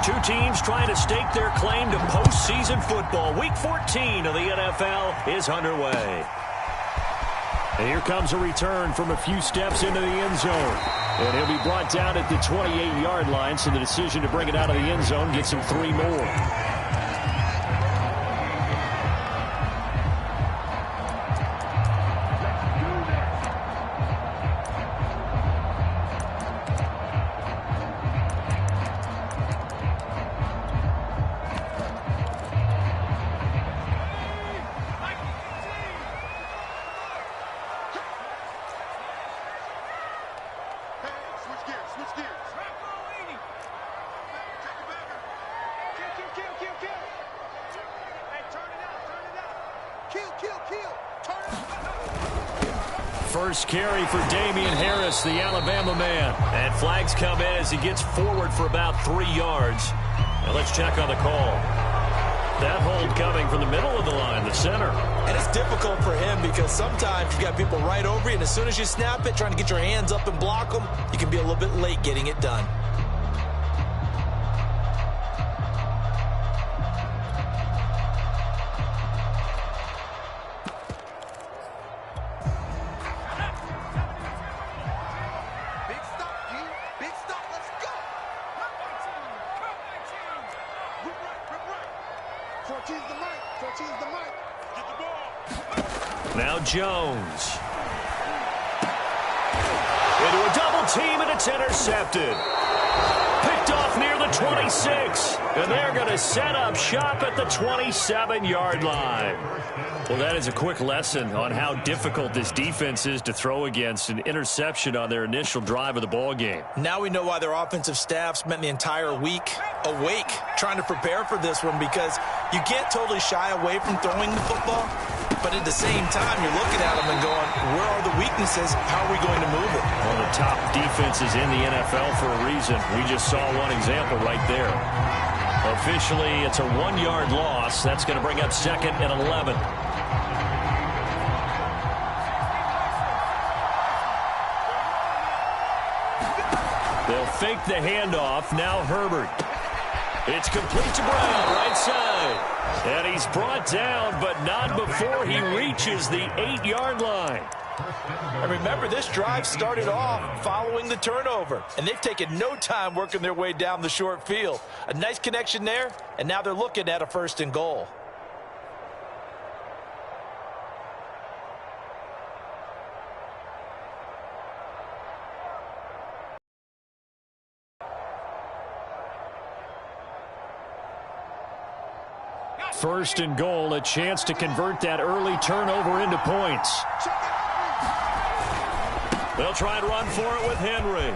Two teams trying to stake their claim to postseason football. Week 14 of the NFL is underway. And here comes a return from a few steps into the end zone. And he'll be brought down at the 28-yard line, so the decision to bring it out of the end zone gets him 3 more. First carry for Damian Harris, the Alabama man. And flags come in as he gets forward for about 3 yards. Now let's check on the call. That hold coming from the middle of the line, the center. And it's difficult for him because sometimes you've got people right over you, and as soon as you snap it, trying to get your hands up and block them, you can be a little bit late getting it done. Now Jones. Into a double team, and it's intercepted. Picked off near the 26. And they're going to set up shop at the 27-yard line. Well, that is a quick lesson on how difficult this defense is to throw against. An interception on their initial drive of the ball game. Now we know why their offensive staff spent the entire week awake trying to prepare for this one, because you can't totally shy away from throwing the football. But at the same time, you're looking at them and going, where are the weaknesses? How are we going to move it? One of the top defenses in the NFL for a reason. We just saw one example right there. Officially, it's a 1-yard loss. That's going to bring up 2nd and 11. They'll fake the handoff. Now Herbert. It's complete to Brown, right side. And he's brought down, but not before he reaches the 8-yard line. And remember, this drive started off following the turnover, and they've taken no time working their way down the short field. A nice connection there, and now they're looking at a 1st and goal. First and goal, a chance to convert that early turnover into points. They'll try and run for it with Henry.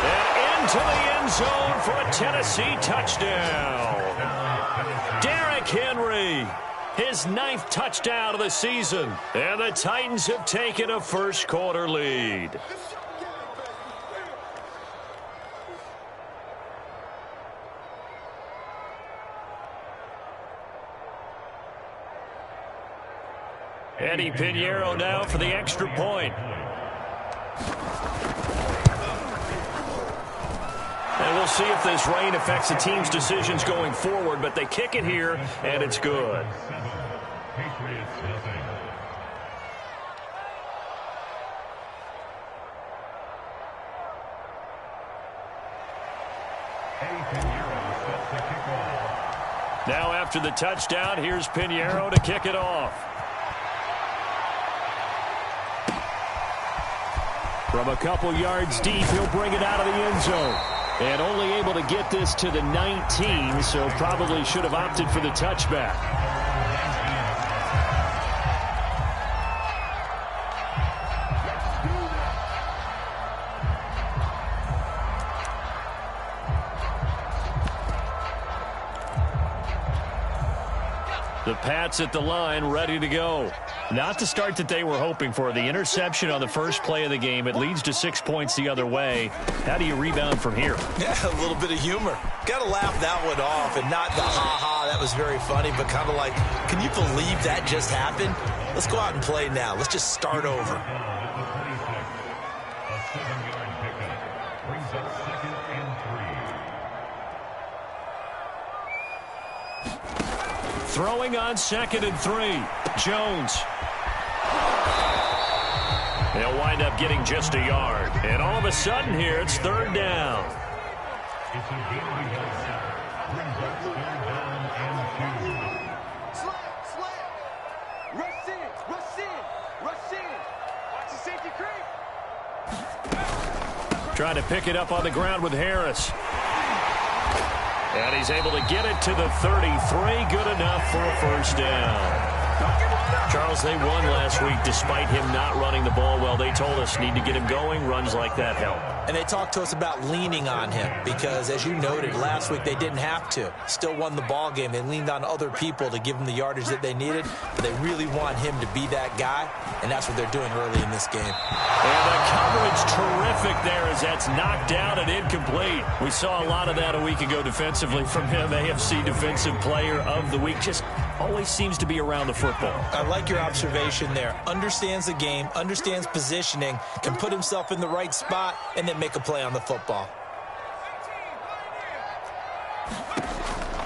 And into the end zone for a Tennessee touchdown. Derrick Henry, his 9th touchdown of the season. And the Titans have taken a first-quarter lead. Eddie Pinheiro now for the extra point. And we'll see if this rain affects the team's decisions going forward, but they kick it here, and it's good. Now after the touchdown, here's Pinheiro to kick it off. From a couple yards deep, he'll bring it out of the end zone. And only able to get this to the 19, so probably should have opted for the touchback. The Pats at the line, ready to go. Not the start that they were hoping for. The interception on the first play of the game. It leads to 6 points the other way. How do you rebound from here? Yeah, a little bit of humor. Got to laugh that one off, and not the ha-ha, that was very funny, but kind of like, can you believe that just happened? Let's go out and play now. Let's just start over. Throwing on 2nd and 3. Jones. They'll wind up getting just a yard. And all of a sudden here, it's 3rd down. Trying to pick it up on the ground with Harris. And he's able to get it to the 33. Good enough for a 1st down. Charles, they won last week despite him not running the ball well. They told us need to get him going. Runs like that help. And they talked to us about leaning on him because, as you noted, last week they didn't have to. Still won the ball game. They leaned on other people to give them the yardage that they needed. But they really want him to be that guy, and that's what they're doing early in this game. And the coverage terrific there as that's knocked down and incomplete. We saw a lot of that a week ago defensively from him. AFC Defensive Player of the Week. Just always seems to be around the football. I like your observation there. Understands the game, understands positioning, can put himself in the right spot, and then make a play on the football.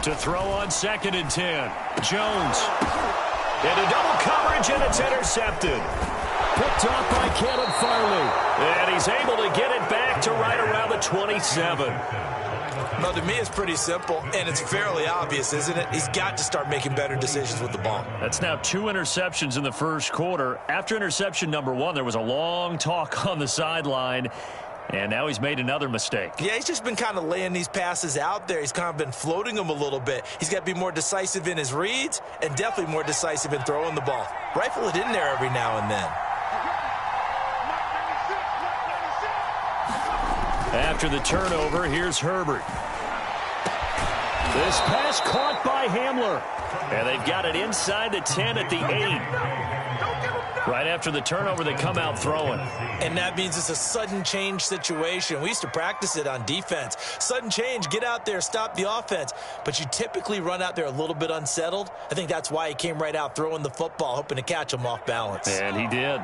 To throw on 2nd and 10. Jones. Into double coverage, and it's intercepted. Picked off by Caleb Farley. And he's able to get it back to right around the 27. Well, to me, it's pretty simple, and it's fairly obvious, isn't it? He's got to start making better decisions with the ball. That's now 2 interceptions in the 1st quarter. After interception number 1, there was a long talk on the sideline, and now he's made another mistake. Yeah, he's just been kind of laying these passes out there. He's kind of been floating them a little bit. He's got to be more decisive in his reads and definitely more decisive in throwing the ball. Rifle it in there every now and then. After the turnover, here's Herbert. This pass caught by Hamler. And they've got it inside the 10 at the 8. Right after the turnover, they come out throwing. And that means it's a sudden change situation. We used to practice it on defense. Sudden change, get out there, stop the offense. But you typically run out there a little bit unsettled. I think that's why he came right out throwing the football, hoping to catch him off balance. And he did.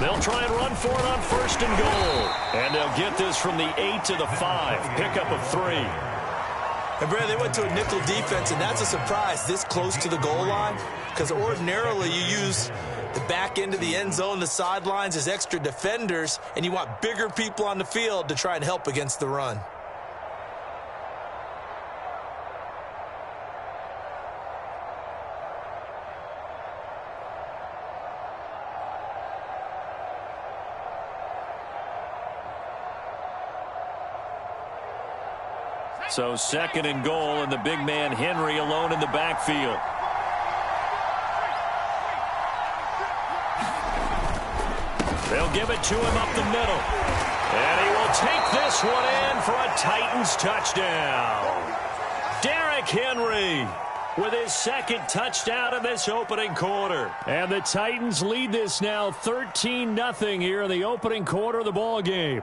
They'll try and run for it on 1st and goal. And they'll get this from the 8 to the 5. Pickup of 3. And, Brad, they went to a nickel defense, and that's a surprise this close to the goal line. Because ordinarily you use the back end of the end zone, the sidelines as extra defenders, and you want bigger people on the field to try and help against the run. So 2nd and goal, and the big man Henry alone in the backfield. They'll give it to him up the middle. And he will take this one in for a Titans touchdown. Derrick Henry with his 2nd touchdown in this opening quarter. And the Titans lead this now 13-0 here in the opening quarter of the ball game.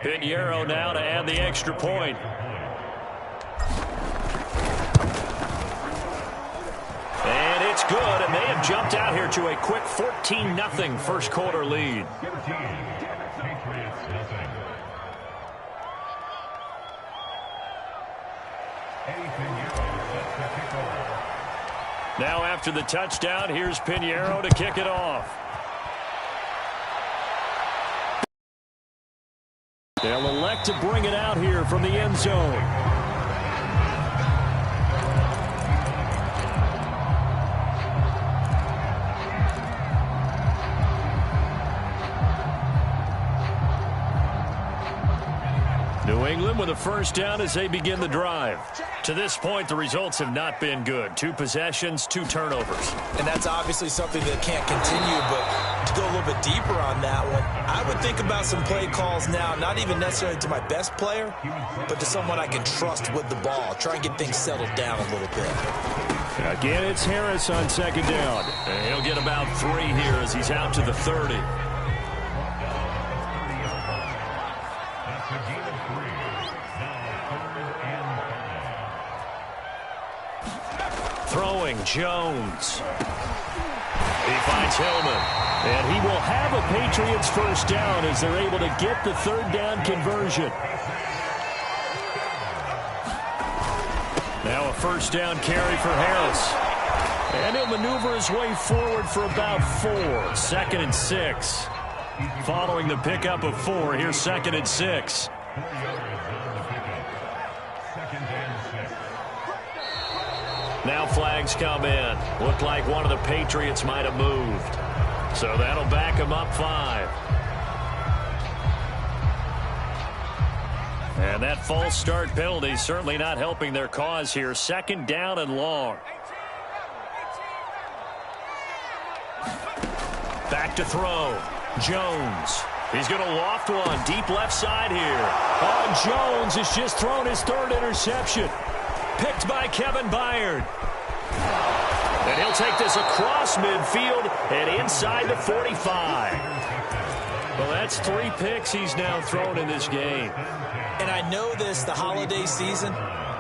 Pinheiro now to add the extra point. And it's good, and they have jumped out here to a quick 14-0 1st quarter lead. Now after the touchdown, here's Pinheiro to kick it off. They'll elect to bring it out here from the end zone. New England with a 1st down as they begin the drive. To this point, the results have not been good. 2 possessions, 2 turnovers. And that's obviously something that can't continue, but to go a little bit deeper on that one, I would think about some play calls now, not even necessarily to my best player, but to someone I can trust with the ball. Try and get things settled down a little bit. Again, it's Harris on 2nd down. And he'll get about 3 here as he's out to the 30. Throwing, Jones. He finds Hillman. And he will have a Patriots first down as they're able to get the third down conversion. Now a first down carry for Harris. And he'll maneuver his way forward for about 4. 2nd and 6. Following the pickup of 4, here's 2nd and 6. Now flags come in. Looked like one of the Patriots might have moved. So that'll back him up 5. And that false start penalty certainly not helping their cause here. 2nd down and long. Back to throw. Jones. He's going to loft one deep left side here. Oh, Jones has just thrown his 3rd interception. Picked by Kevin Byard. And he'll take this across midfield and inside the 45. Well, that's 3 picks he's now thrown in this game. And I know this, the holiday season,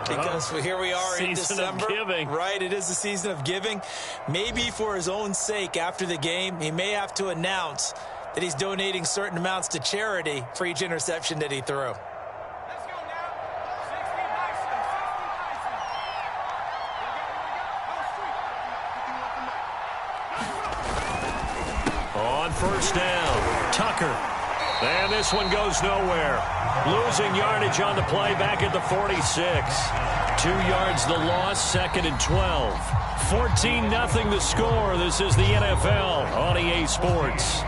because here we are in December. Season of giving. Right, it is the season of giving. Maybe for his own sake after the game, he may have to announce that he's donating certain amounts to charity for each interception that he threw. On first down, Tucker. And this one goes nowhere. Losing yardage on the play back at the 46. 2 yards the loss, 2nd and 12. 14-0 the score. This is the NFL on EA Sports.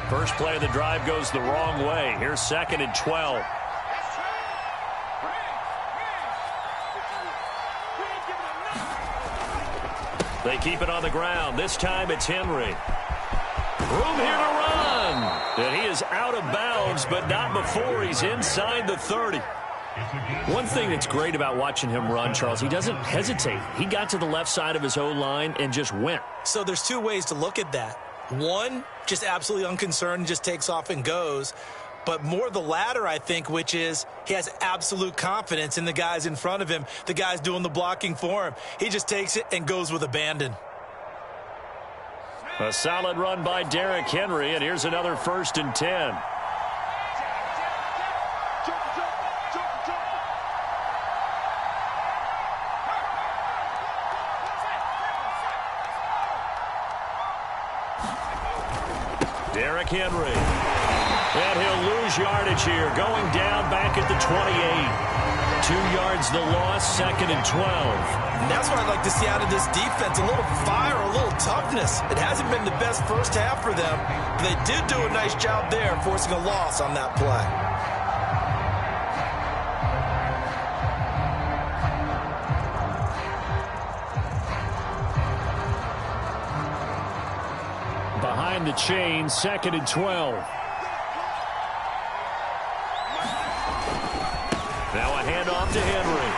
First play of the drive goes the wrong way. Here's 2nd and 12. They keep it on the ground. This time it's Henry. Room here to run. And he is out of bounds, but not before he's inside the 30. One thing that's great about watching him run, Charles, he doesn't hesitate. He got to the left side of his O-line and just went. So there's 2 ways to look at that. One, just absolutely unconcerned, just takes off and goes. But more the latter, I think, which is he has absolute confidence in the guys in front of him, the guys doing the blocking for him. He just takes it and goes with abandon. A solid run by Derrick Henry, and here's another 1st and 10. Derrick Henry. And he'll lose yardage here, going down back at the 28. 2 yards the loss, 2nd and 12. And that's what I'd like to see out of this defense, a little fire, a little toughness. It hasn't been the best first half for them, but they did do a nice job there, forcing a loss on that play. Behind the chain, 2nd and 12. Now a handoff to Henry.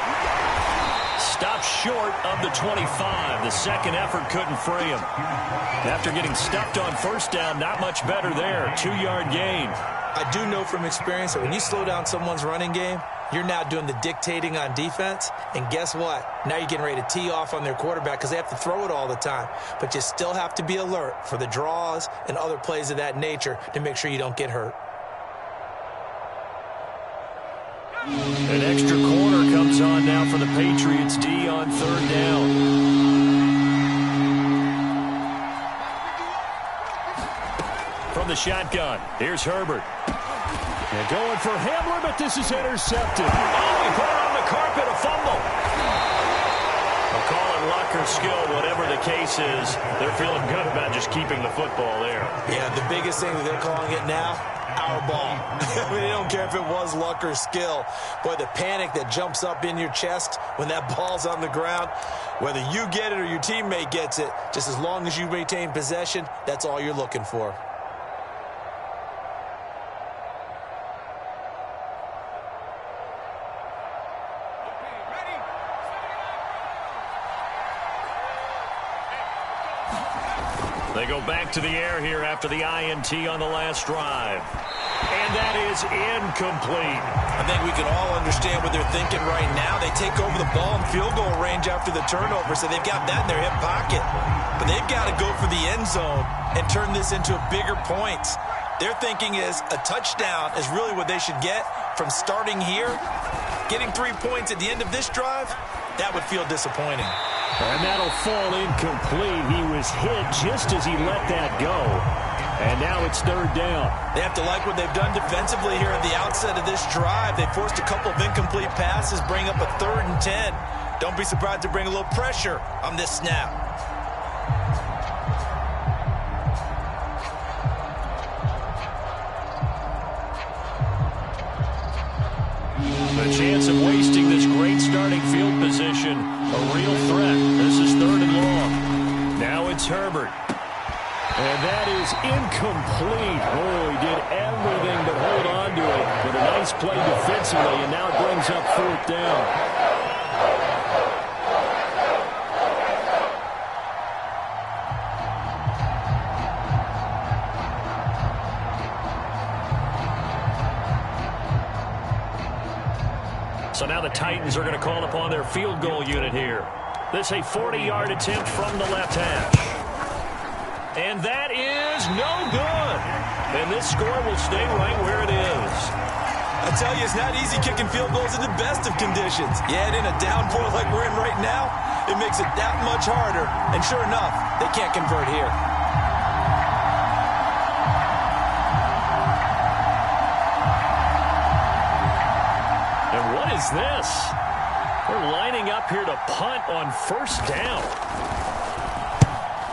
Stopped short of the 25. The second effort couldn't free him. After getting stuffed on first down, not much better there. 2-yard gain. I do know from experience that when you slow down someone's running game, you're now doing the dictating on defense. And guess what? Now you're getting ready to tee off on their quarterback because they have to throw it all the time. But you still have to be alert for the draws and other plays of that nature to make sure you don't get hurt. An extra corner comes on now for the Patriots D on 3rd down. From the shotgun, here's Herbert. And going for Hamler, but this is intercepted. Oh, he put it on the carpet, a fumble. I'll call it luck or skill, whatever the case is. They're feeling good about just keeping the football there. Yeah, the biggest thing that they're calling it now, our ball. I mean, they don't care if it was luck or skill. Boy, the panic that jumps up in your chest when that ball's on the ground, whether you get it or your teammate gets it, just as long as you maintain possession, that's all you're looking for. They go back to the air here after the INT on the last drive. And that is incomplete. I think we can all understand what they're thinking right now. They take over the ball in field goal range after the turnover, so they've got that in their hip pocket. But they've got to go for the end zone and turn this into bigger points. Their thinking is a touchdown is really what they should get from starting here. Getting 3 points at the end of this drive, that would feel disappointing. And that'll fall incomplete. He was hit just as he let that go. And now it's third down. They have to like what they've done defensively here at the outset of this drive. They forced a couple of incomplete passes, bring up a 3rd and 10. Don't be surprised to bring a little pressure on this snap. The chance of wasting this great starting field position, a real threat. This is 3rd and long. Now it's Herbert. And that is incomplete. Oh, he did everything but hold on to it with a nice play defensively, and now it brings up 4th down. So now the Titans are going to call upon their field goal unit here. This is a 40-yard attempt from the left hash. And that is no good. And this score will stay right where it is. I tell you, it's not easy kicking field goals in the best of conditions. Yet in a downpour like we're in right now, it makes it that much harder. And sure enough, they can't convert here. And what is this? They're lining up here to punt on 1st down.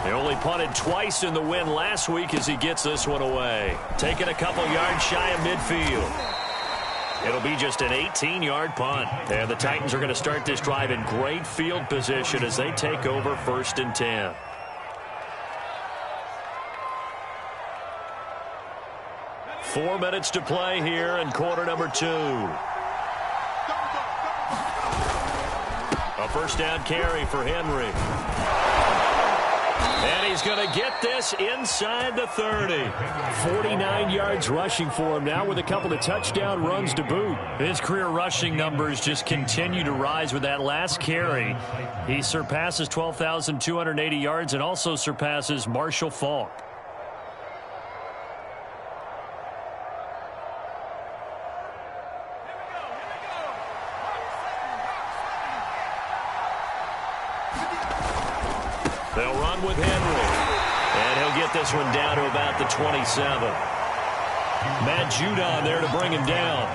They only punted twice in the win last week as he gets this one away. Taking a couple yards shy of midfield. It'll be just an 18-yard punt. And the Titans are going to start this drive in great field position as they take over 1st and 10. Four minutes to play here in quarter number 2. A 1st down carry for Henry. And he's going to get this inside the 30. 49 yards rushing for him now with a couple of touchdown runs to boot. His career rushing numbers just continue to rise with that last carry. He surpasses 12,280 yards and also surpasses Marshall Faulk. They'll run with Henry. And he'll get this one down to about the 27. Matt Judon there to bring him down.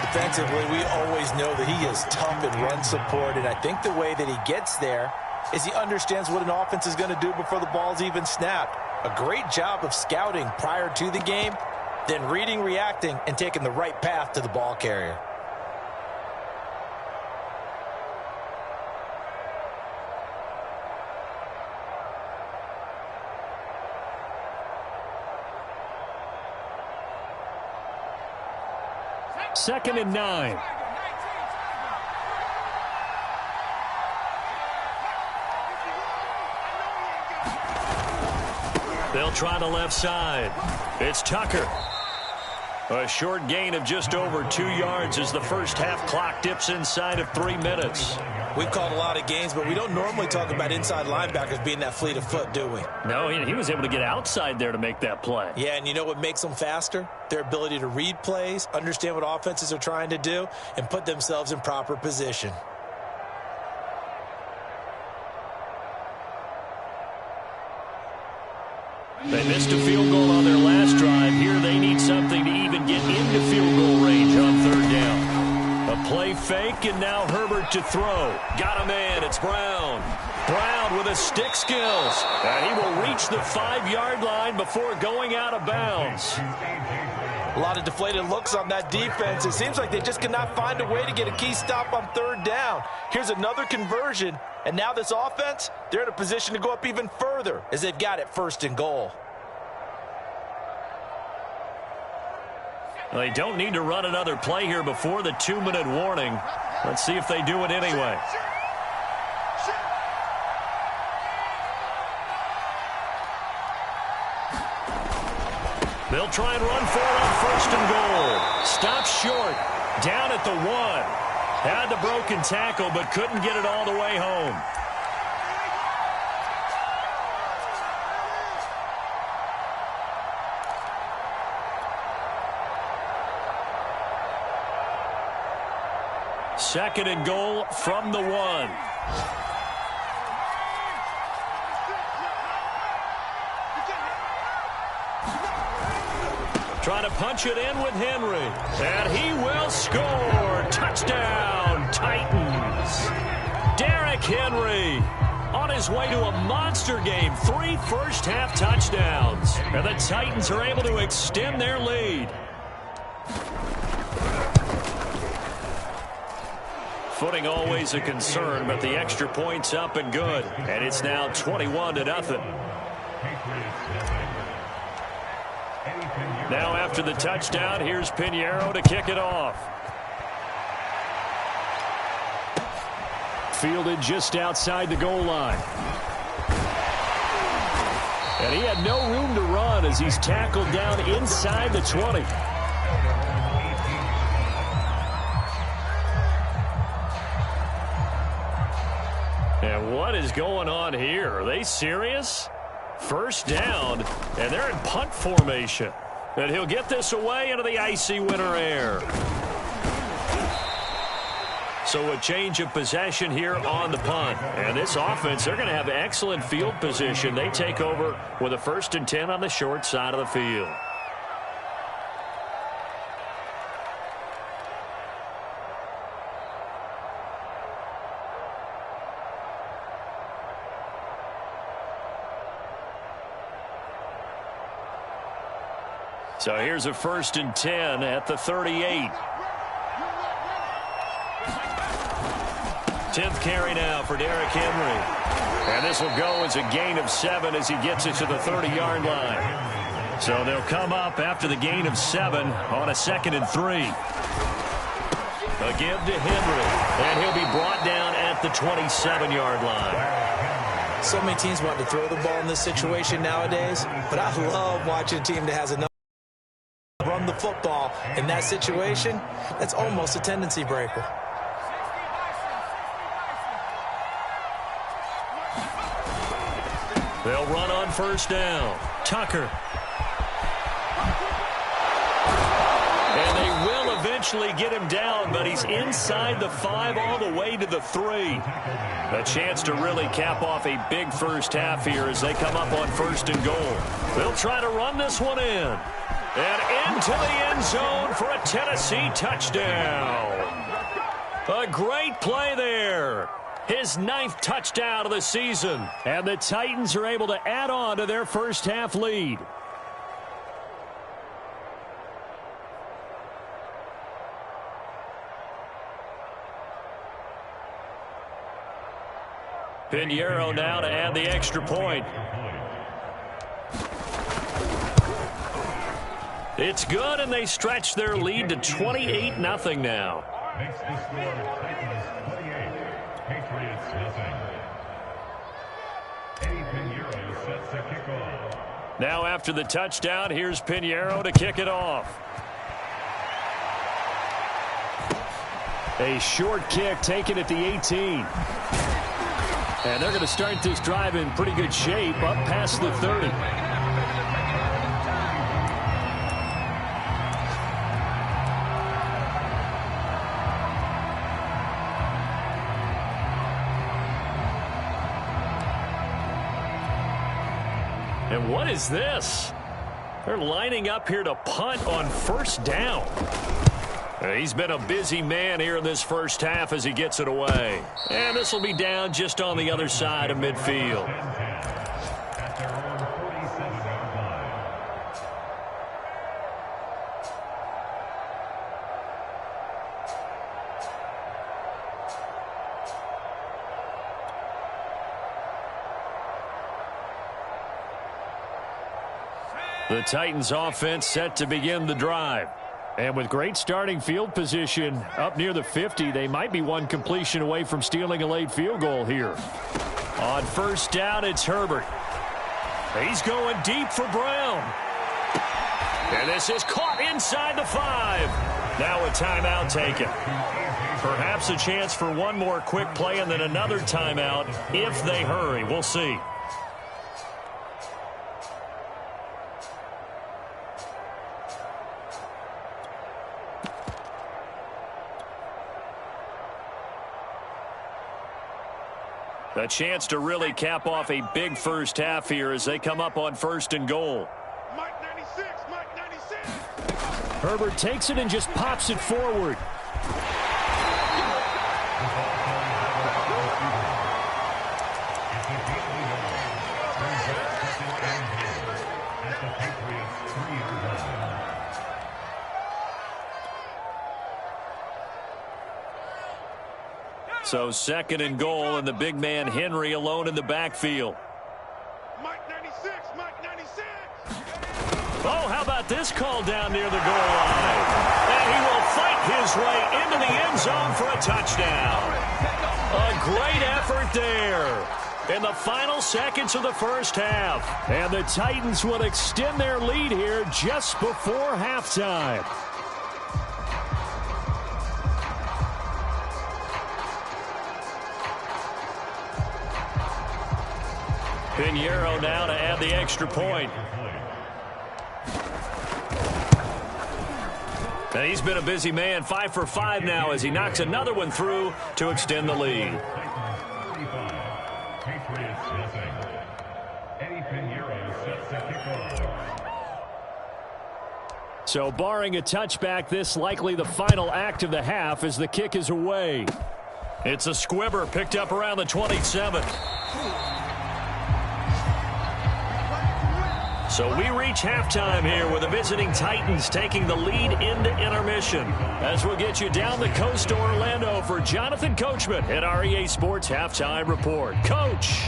Defensively, we always know that he is tough in run support, and I think the way that he gets there is he understands what an offense is going to do before the ball's even snapped. A great job of scouting prior to the game, then reading, reacting, and taking the right path to the ball carrier. Second and 9. They'll try the left side. It's Tucker. A short gain of just over 2 yards as the first half clock dips inside of 3 minutes. We've called a lot of games, but we don't normally talk about inside linebackers being that fleet of foot, do we? No, he was able to get outside there to make that play. Yeah, and you know what makes them faster? Their ability to read plays, understand what offenses are trying to do, and put themselves in proper position. They missed a field goal on their last drive. Here they need something to even get into field goal range on 3rd down. A play fake, and now Herbert to throw. Got a man. It's Brown. Brown with his stick skills. And he will reach the 5-yard line before going out of bounds. A lot of deflated looks on that defense. It seems like they just cannot find a way to get a key stop on 3rd down. Here's another conversion, and now this offense, they're in a position to go up even further as they've got it 1st and goal. They don't need to run another play here before the 2-minute warning. Let's see if they do it anyway. They'll try and run for it on 1st and goal. Stopped short. Down at the 1. Had the broken tackle, but couldn't get it all the way home. Second and goal from the 1. Trying to punch it in with Henry. And he will score. Touchdown, Titans. Derrick Henry on his way to a monster game. 3 first-half touchdowns. And the Titans are able to extend their lead. Footing always a concern, but the extra point's up and good. And it's now 21-0. Now after the touchdown, here's Pinheiro to kick it off. Fielded just outside the goal line. And he had no room to run as he's tackled down inside the 20. And what is going on here? Are they serious? First down, and they're in punt formation. And he'll get this away into the icy winter air. So a change of possession here on the punt. And this offense, they're going to have excellent field position. They take over with a 1st and 10 on the short side of the field. So here's a 1st and 10 at the 38. 10th carry now for Derrick Henry. And this will go as a gain of 7 as he gets it to the 30-yard line. So they'll come up after the gain of 7 on a 2nd and 3. A give to Henry. And he'll be brought down at the 27-yard line. So many teams want to throw the ball in this situation nowadays, but I love watching a team that has enough run the football in that situation. That's almost a tendency breaker. They'll run on 1st down. Tucker. And they will eventually get him down, but he's inside the 5 all the way to the 3. A chance to really cap off a big first half here as they come up on 1st and goal. They'll try to run this one in. And into the end zone for a Tennessee touchdown. A great play there. His 9th touchdown of the season. And the Titans are able to add on to their first half lead. Pinheiro now to add the extra point. It's good, and they stretch their lead to 28-0 now. Makes the score Titans 28, Patriots nothing. Eddie Pinheiro sets the kickoff. Now after the touchdown, here's Pinheiro to kick it off. A short kick taken at the 18. And they're going to start this drive in pretty good shape up past the 30. And what is this? They're lining up here to punt on 1st down. He's been a busy man here in this first half as he gets it away. And this will be down just on the other side of midfield. The Titans offense set to begin the drive. And with great starting field position up near the 50, they might be one completion away from stealing a late field goal here. On 1st down, it's Herbert. He's going deep for Brown. And this is caught inside the 5. Now a timeout taken. Perhaps a chance for one more quick play and then another timeout if they hurry. We'll see. A chance to really cap off a big first half here as they come up on 1st and goal. Mike 96, Mike 96. Herbert takes it and just pops it forward. So 2nd and goal, and the big man Henry alone in the backfield. Mike 96, Mike 96. Oh, how about this call down near the goal line? And he will fight his way into the end zone for a touchdown. A great effort there in the final seconds of the first half. And the Titans will extend their lead here just before halftime. Pinheiro now to add the extra point. And he's been a busy man, 5 for 5 now as he knocks another one through to extend the lead. Patriots nothing. Eddie Pinheiro sets the kickoff. So barring a touchback, this likely the final act of the half as the kick is away. It's a squibber picked up around the 27. So we reach halftime here with the visiting Titans taking the lead into intermission. As we'll get you down the coast to Orlando for Jonathan Coachman at our EA Sports Halftime Report. Coach.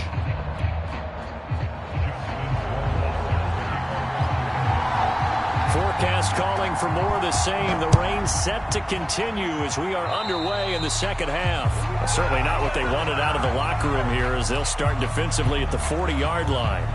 Forecast calling for more of the same. The rain set to continue as we are underway in the second half. Well, certainly not what they wanted out of the locker room here as they'll start defensively at the 40-yard line.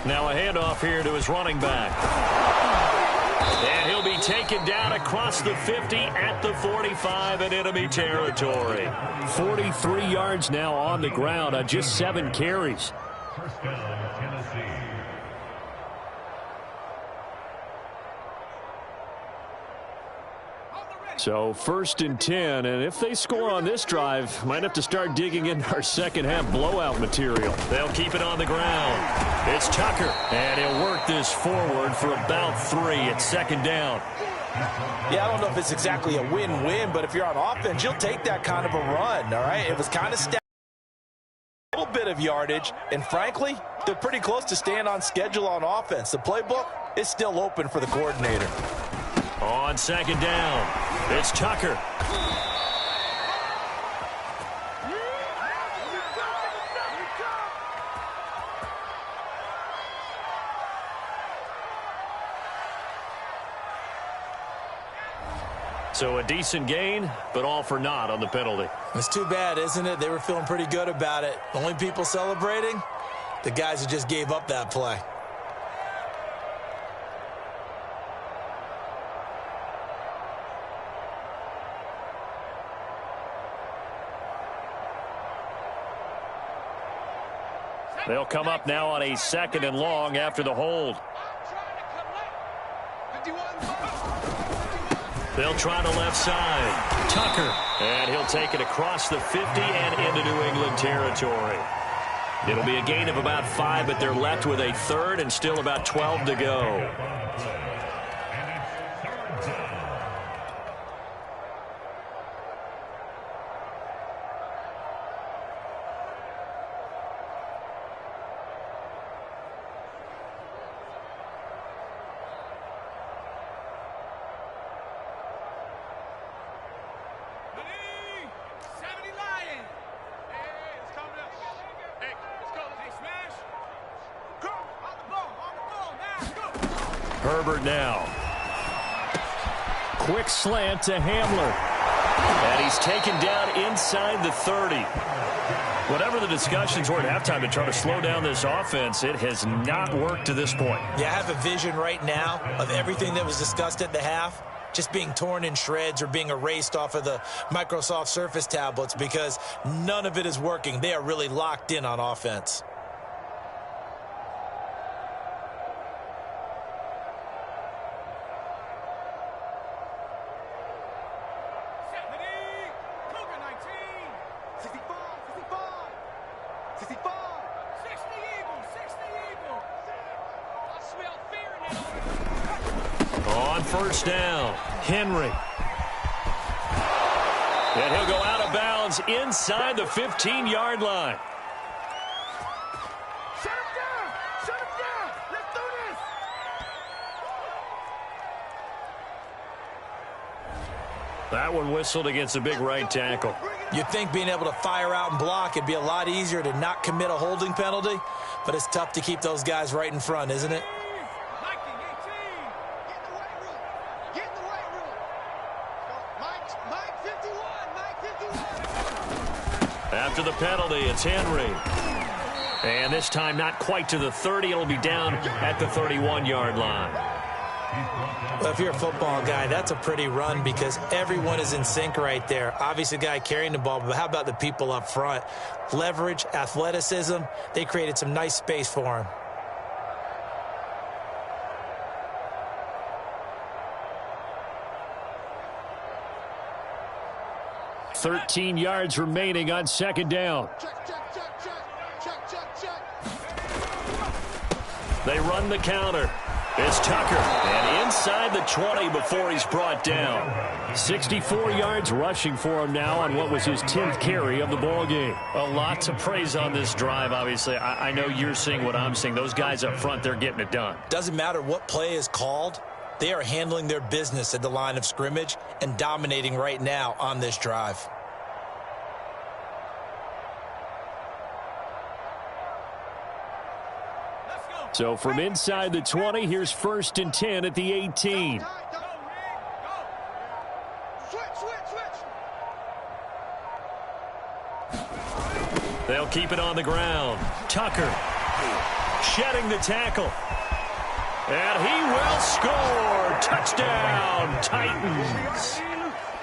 Now a handoff here to his running back. And he'll be taken down across the 50 at the 45 in enemy territory. 43 yards now on the ground on just 7 carries. First down, Tennessee. So 1st and 10, and if they score on this drive, might have to start digging in our second half blowout material. They'll keep it on the ground. It's Tucker, and he'll work this forward for about 3 at 2nd down. Yeah, I don't know if it's exactly a win-win, but if you're on offense, you'll take that kind of a run, all right? It was kind of a little bit of yardage, and frankly, they're pretty close to staying on schedule on offense. The playbook is still open for the coordinator. On 2nd down, it's Tucker. So a decent gain, but all for naught on the penalty. It's too bad, isn't it? They were feeling pretty good about it. Only people celebrating, the guys who just gave up that play. They'll come up now on a 2nd and long after the hold. They'll try the left side. Tucker. And he'll take it across the 50 and into New England territory. It'll be a gain of about 5, but they're left with a 3rd and still about 12 to go. Herbert now. Quick slant to Hamler. And he's taken down inside the 30. Whatever the discussions were at halftime to try to slow down this offense, it has not worked to this point. Yeah, I have a vision right now of everything that was discussed at the half just being torn in shreds or being erased off of the Microsoft Surface tablets because none of it is working. They are really locked in on offense. First down, Henry. And he'll go out of bounds inside the 15-yard line. Shut him down! Shut him down! Let's do this! That one whistled against a big right tackle. You'd think being able to fire out and block, it'd be a lot easier to not commit a holding penalty, but it's tough to keep those guys right in front, isn't it? After the penalty, it's Henry. And this time not quite to the 30. It'll be down at the 31-yard line. Well, if you're a football guy, that's a pretty run because everyone is in sync right there. Obviously, the guy carrying the ball, but how about the people up front? Leverage, athleticism, they created some nice space for him. Check. 13 yards remaining on second down. They run the counter. It's Tucker. And inside the 20 before he's brought down. 64 yards rushing for him now on what was his 10th carry of the ball game. A lot to praise on this drive, obviously. I know you're seeing what I'm seeing. Those guys up front, they're getting it done. Doesn't matter what play is called. They are handling their business at the line of scrimmage and dominating right now on this drive. So from inside the 20, here's 1st and 10 at the 18. They'll keep it on the ground. Tucker shedding the tackle. And he will score. Touchdown, Titans.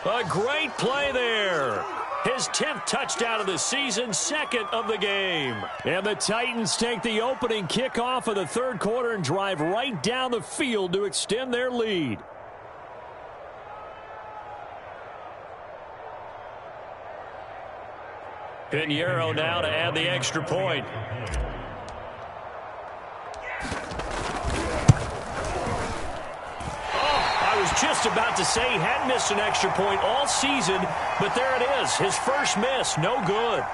A great play there. His 10th touchdown of the season, 2nd of the game. And the Titans take the opening kickoff of the 3rd quarter and drive right down the field to extend their lead. Pinheiro now to add the extra point. Just about to say he hadn't missed an extra point all season, but there it is. His first miss, no good.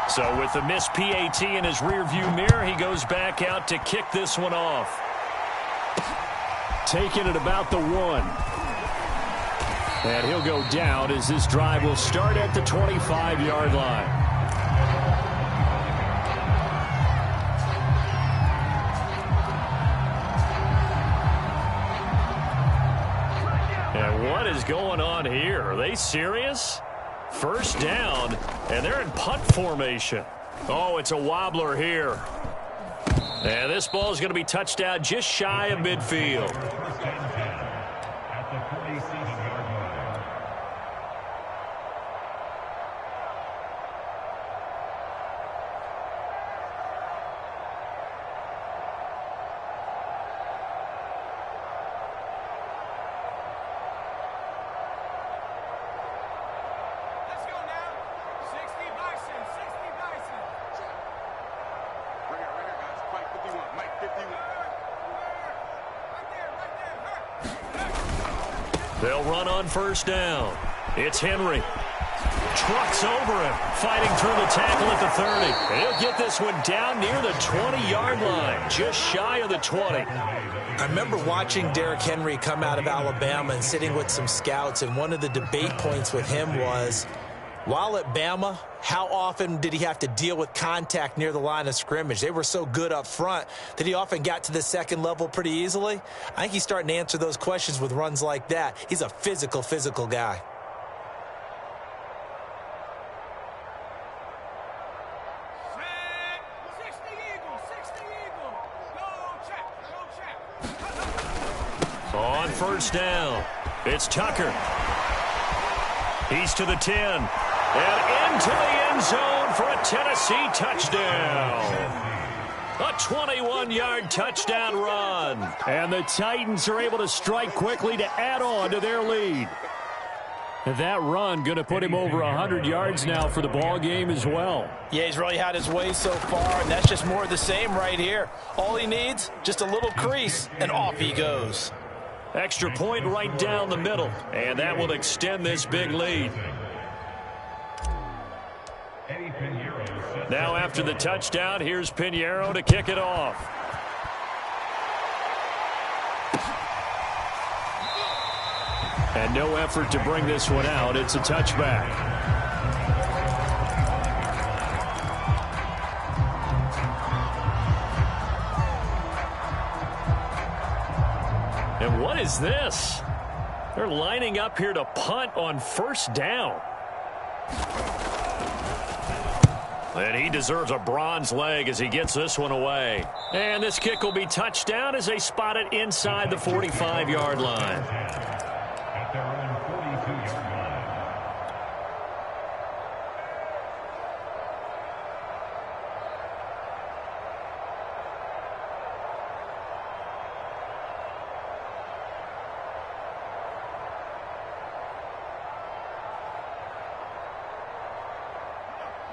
So with the missed PAT in his rearview mirror, he goes back out to kick this one off. Taking it about the 1. And he'll go down as this drive will start at the 25-yard line. And what is going on here? Are they serious? First down, and they're in punt formation. Oh, it's a wobbler here. And this ball is going to be touched out just shy of midfield. At the 47-yard line. Let's go now. 60 Bison, 60 Bison. Right here, guys. Mike 51, Mike 51. They'll run on first down. It's Henry. trucks over him, fighting through the tackle at the 30. And he'll get this one down near the 20-yard line, just shy of the 20. I remember watching Derrick Henry come out of Alabama and sitting with some scouts, and one of the debate points with him was, while at Bama, how often did he have to deal with contact near the line of scrimmage? They were so good up front that he often got to the second level pretty easily. I think he's starting to answer those questions with runs like that. He's a physical guy. On first down, it's Tucker. He's to the 10. And into the end zone for a Tennessee touchdown. A 21-yard touchdown run. And the Titans are able to strike quickly to add on to their lead. That run going to put him over 100 yards now for the ball game as well. Yeah, he's really had his way so far, and that's just more of the same right here. All he needs, just a little crease, and off he goes. Extra point right down the middle, and that will extend this big lead. Now after the touchdown, here's Pinheiro to kick it off. And no effort to bring this one out. It's a touchback. And what is this? They're lining up here to punt on first down. And he deserves a bronze leg as he gets this one away. And this kick will be touchdown as they spot it inside the 45-yard line. At their own 42-yard line.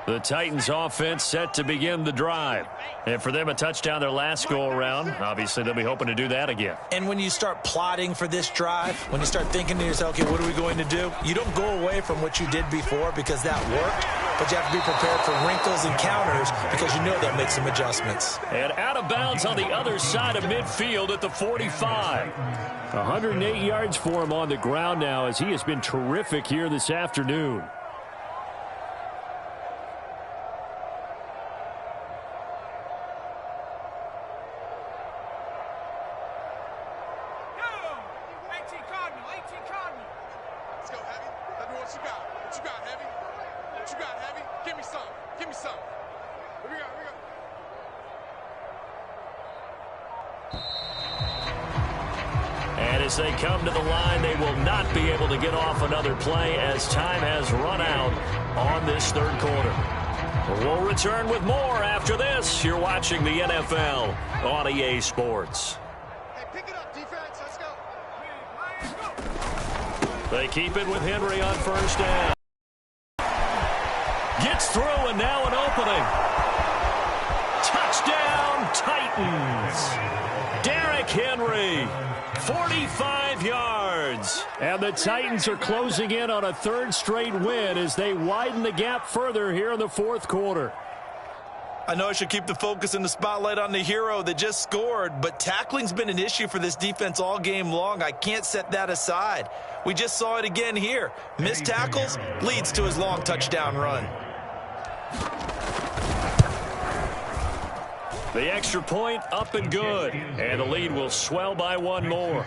The Titans offense set to begin the drive. And for them, a touchdown their last go-around. Obviously, they'll be hoping to do that again. And when you start plotting for this drive, when you start thinking to yourself, okay, what are we going to do? You don't go away from what you did before because that worked, but you have to be prepared for wrinkles and counters because you know they'll make some adjustments. And out of bounds on the other side of midfield at the 45. 108 yards for him on the ground now as he has been terrific here this afternoon. As they come to the line, they will not be able to get off another play as time has run out on this third quarter. We'll return with more after this. You're watching the NFL on EA Sports. Hey, pick it up, defense. Let's go. They keep it with Henry on first down. Gets through, and now an opening. Touchdown, Titans. Derrick Henry. 45 yards. And the Titans are closing in on a third straight win as they widen the gap further here in the fourth quarter. I know I should keep the focus and the spotlight on the hero that just scored, but tackling's been an issue for this defense all game long. I can't set that aside. We just saw it again here. Missed tackles leads to his long touchdown run. The extra point up and good. And the lead will swell by one more.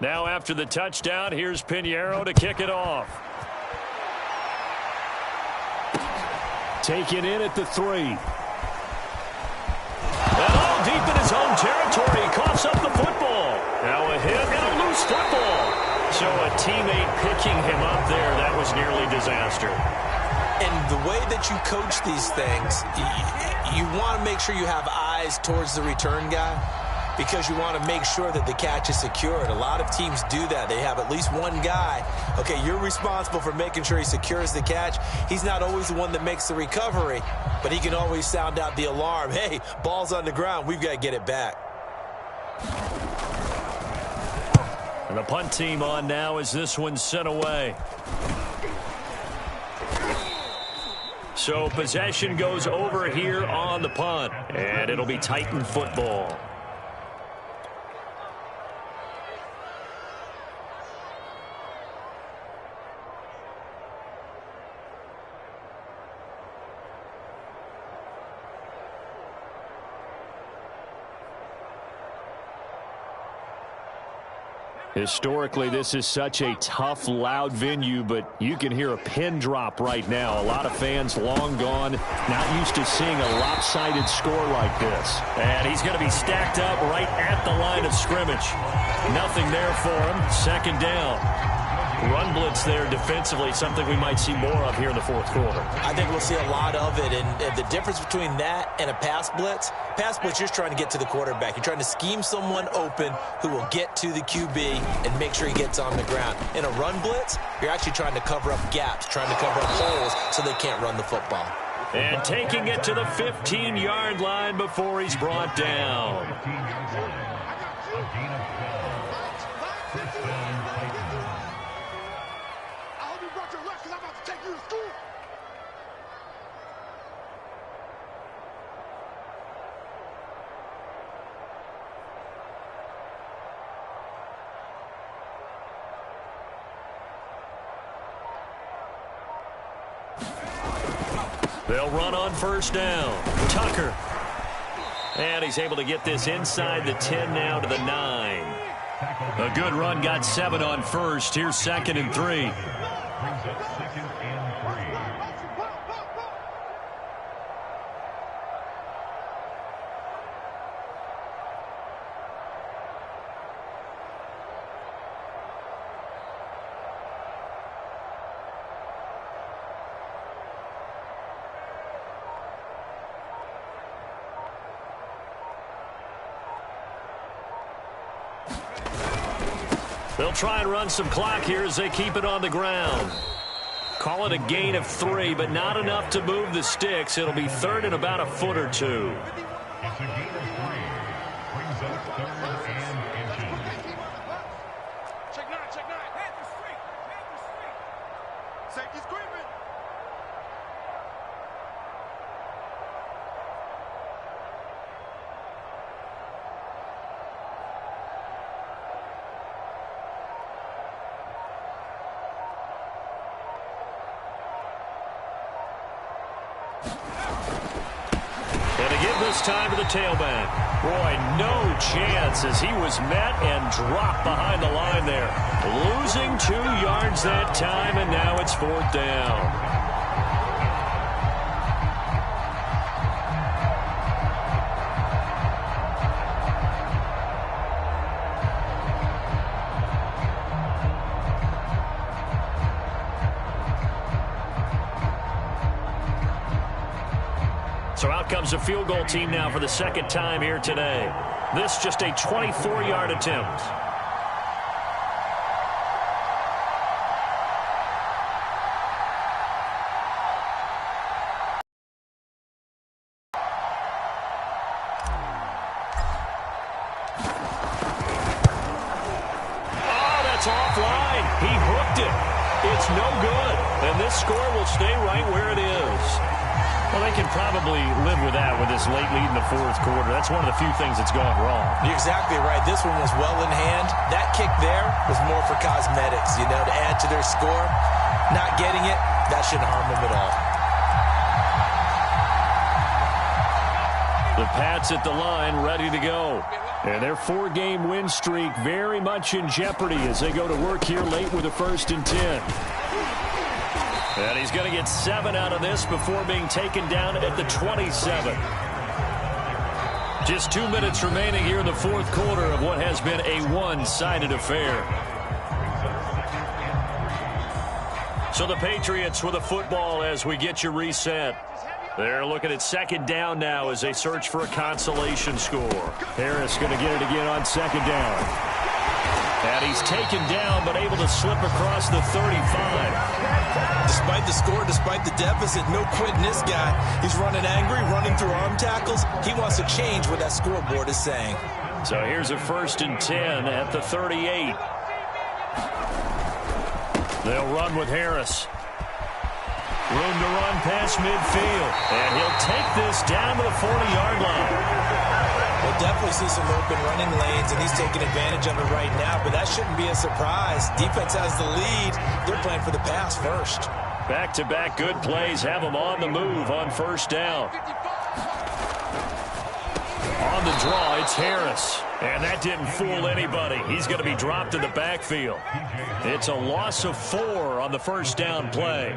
Now after the touchdown, here's Pinheiro to kick it off. Taken in at the 3. And all deep in his own territory. He coughs up the football. Now a hit and a loose football. So a teammate picking him up there, that was nearly disaster. And the way that you coach these things, you want to make sure you have eyes towards the return guy. because you want to make sure that the catch is secured. A lot of teams do that. They have at least one guy. Okay, you're responsible for making sure he secures the catch. He's not always the one that makes the recovery, but he can always sound out the alarm. Hey, ball's on the ground. We've got to get it back. And the punt team on now as this one's sent away. So possession goes over here on the punt, and it'll be Titan football. Historically, this is such a tough, loud venue, but you can hear a pin drop right now. A lot of fans long gone, not used to seeing a lopsided score like this. And he's going to be stacked up right at the line of scrimmage. Nothing there for him. Second down. Run blitz there defensively, something we might see more of here in the fourth quarter. I think we'll see a lot of it, and the difference between that and a pass blitz, you're just trying to get to the quarterback. You're trying to scheme someone open who will get to the QB and make sure he gets on the ground. In a run blitz, you're actually trying to cover up gaps, trying to cover up holes so they can't run the football. And taking it to the 15-yard line before he's brought down. They'll run on first down. Tucker. And he's able to get this inside the 10 now to the 9. A good run, got 7 on first. Here's 2nd and 3. Brings up 2nd and 3. They'll try and run some clock here as they keep it on the ground. Call it a gain of 3, but not enough to move the sticks. It'll be 3rd and about a foot or 2. It's a gain of 3. Brings up 3rd and inches. Check 9, check 9. Head the street. Head the street. Safety's creeping. This time to the tailback. Boy, no chance as he was met and dropped behind the line there. Losing 2 yards that time, and now it's 4th down. So out comes a field goal team now for the 2nd time here today. This just a 24-yard attempt. Oh, that's offline. He hooked it. It's no good. And this score will stay right where it is. Well, they can probably live with that with this late lead in the 4th quarter. That's one of the few things that's gone wrong. You're exactly right. This one was well in hand. That kick there was more for cosmetics, to add to their score. Not getting it, that shouldn't harm them at all. The Pats at the line ready to go. And their 4-game win streak very much in jeopardy as they go to work here late with a 1st and 10. And he's going to get 7 out of this before being taken down at the 27. Just 2 minutes remaining here in the 4th quarter of what has been a one-sided affair. So the Patriots with a football as we get you reset. They're looking at second down now as they search for a consolation score. Harris going to get it again on second down. And he's taken down but able to slip across the 35. Despite the score, despite the deficit, no quitting this guy. He's running angry, running through arm tackles. He wants to change what that scoreboard is saying. So here's a 1st and 10 at the 38. They'll run with Harris. Room to run past midfield. And he'll take this down to the 40-yard line. We'll definitely see some open running lanes, and he's taking advantage of it right now, but that shouldn't be a surprise. Defense has the lead. They're playing for the pass first. Back-to-back good plays have them on the move on 1st down. On the draw, it's Harris. And that didn't fool anybody. He's going to be dropped in the backfield. It's a loss of 4 on the 1st down play.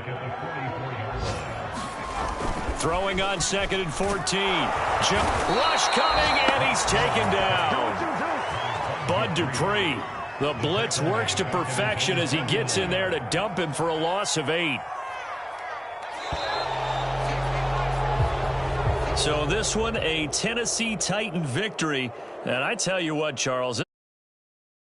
Throwing on 2nd and 14. Rush coming, and he's taken down. Bud Dupree. The blitz works to perfection as he gets in there to dump him for a loss of 8. So this one, a Tennessee Titan victory. And I tell you what, Charles,